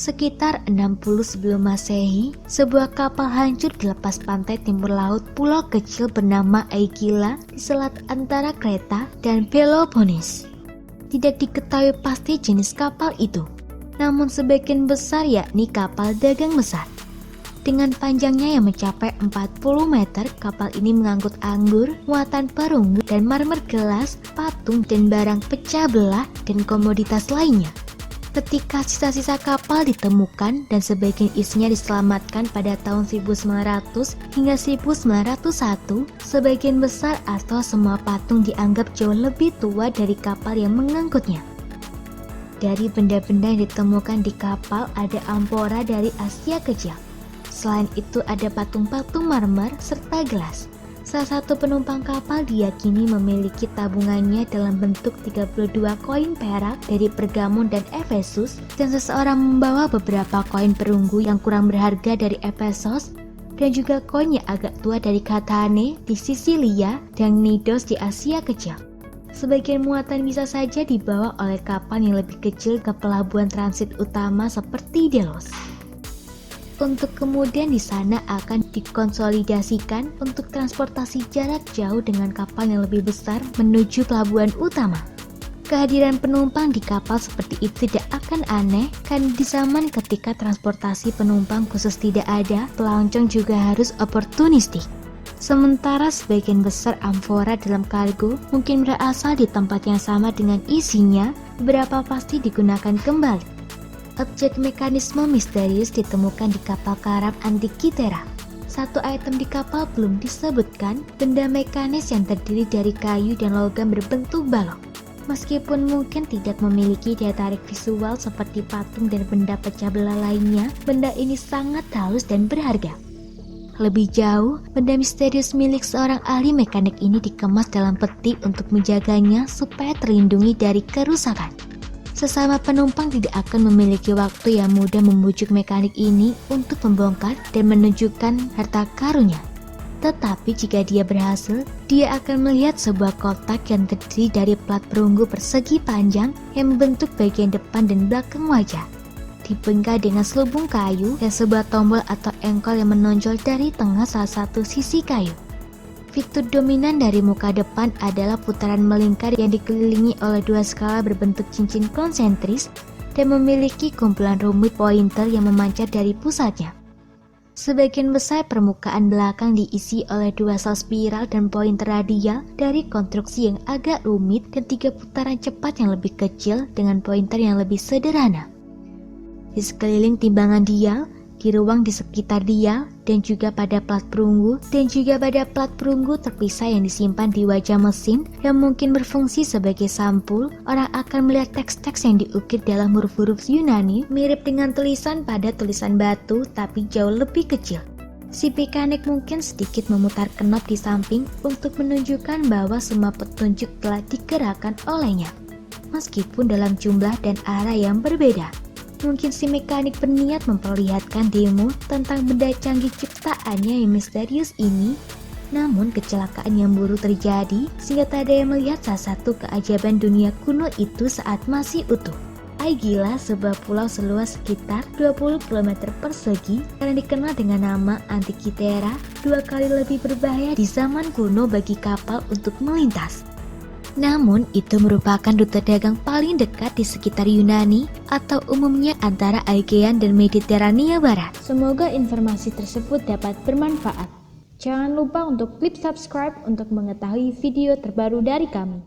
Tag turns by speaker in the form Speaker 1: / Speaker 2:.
Speaker 1: Sekitar 60 sebelum Masehi, sebuah kapal hancur di lepas pantai timur laut pulau kecil bernama Aegila di selat antara Kreta dan Peloponnes. Tidak diketahui pasti jenis kapal itu, namun sebagian besar yakni kapal dagang besar. Dengan panjangnya yang mencapai 40 meter, kapal ini mengangkut anggur, muatan perunggu dan marmer gelas, patung dan barang pecah belah dan komoditas lainnya. Ketika sisa-sisa kapal ditemukan dan sebagian isinya diselamatkan pada tahun 1900 hingga 1901, sebagian besar atau semua patung dianggap jauh lebih tua dari kapal yang mengangkutnya. Dari benda-benda yang ditemukan di kapal ada amfora dari Asia Kecil. Selain itu ada patung-patung marmer serta gelas. Salah satu penumpang kapal diyakini memiliki tabungannya dalam bentuk 32 koin perak dari Pergamon dan Efesus, dan seseorang membawa beberapa koin perunggu yang kurang berharga dari Efesos, dan juga koin yang agak tua dari Katane di Sisilia dan Knidos di Asia Kecil. Sebagian muatan bisa saja dibawa oleh kapal yang lebih kecil ke pelabuhan transit utama seperti Delos. Untuk kemudian di sana akan dikonsolidasikan untuk transportasi jarak jauh dengan kapal yang lebih besar menuju pelabuhan utama. Kehadiran penumpang di kapal seperti itu tidak akan aneh, karena di zaman ketika transportasi penumpang khusus tidak ada, pelancong juga harus oportunistik. Sementara sebagian besar amfora dalam kargo mungkin berasal di tempat yang sama dengan isinya, beberapa pasti digunakan kembali. Objek mekanisme misterius ditemukan di kapal karam Antikythera. Satu item di kapal belum disebutkan, benda mekanis yang terdiri dari kayu dan logam berbentuk balok. Meskipun mungkin tidak memiliki daya tarik visual seperti patung dan benda pecah belah lainnya, benda ini sangat halus dan berharga. Lebih jauh, benda misterius milik seorang ahli mekanik ini dikemas dalam peti untuk menjaganya supaya terlindungi dari kerusakan. Sesama penumpang tidak akan memiliki waktu yang mudah membujuk mekanik ini untuk membongkar dan menunjukkan harta karunnya. Tetapi jika dia berhasil, dia akan melihat sebuah kotak yang terdiri dari plat perunggu persegi panjang yang membentuk bagian depan dan belakang wajah. Dibengkai dengan selubung kayu dan sebuah tombol atau engkol yang menonjol dari tengah salah satu sisi kayu. Fitur dominan dari muka depan adalah putaran melingkar yang dikelilingi oleh dua skala berbentuk cincin konsentris dan memiliki kumpulan rumit pointer yang memancar dari pusatnya. Sebagian besar permukaan belakang diisi oleh dua sel spiral dan pointer radial dari konstruksi yang agak rumit dan tiga putaran cepat yang lebih kecil dengan pointer yang lebih sederhana. Di sekeliling timbangan dial, di ruang di sekitar dial, dan juga pada plat perunggu, terpisah yang disimpan di wajah mesin yang mungkin berfungsi sebagai sampul, orang akan melihat teks-teks yang diukir dalam huruf-huruf Yunani mirip dengan tulisan pada tulisan batu tapi jauh lebih kecil. Si mekanik mungkin sedikit memutar knop di samping untuk menunjukkan bahwa semua petunjuk telah digerakkan olehnya, meskipun dalam jumlah dan arah yang berbeda. Mungkin si mekanik berniat memperlihatkan demo tentang benda canggih ciptaannya yang misterius ini, namun kecelakaan yang buruk terjadi sehingga tak ada yang melihat salah satu keajaiban dunia kuno itu saat masih utuh. Aegila, sebuah pulau seluas sekitar 20 km persegi karena dikenal dengan nama Antikythera, 2 kali lebih berbahaya di zaman kuno bagi kapal untuk melintas. Namun, itu merupakan rute dagang paling dekat di sekitar Yunani atau umumnya antara Aegean dan Mediterania Barat.
Speaker 2: Semoga informasi tersebut dapat bermanfaat. Jangan lupa untuk klik subscribe untuk mengetahui video terbaru dari kami.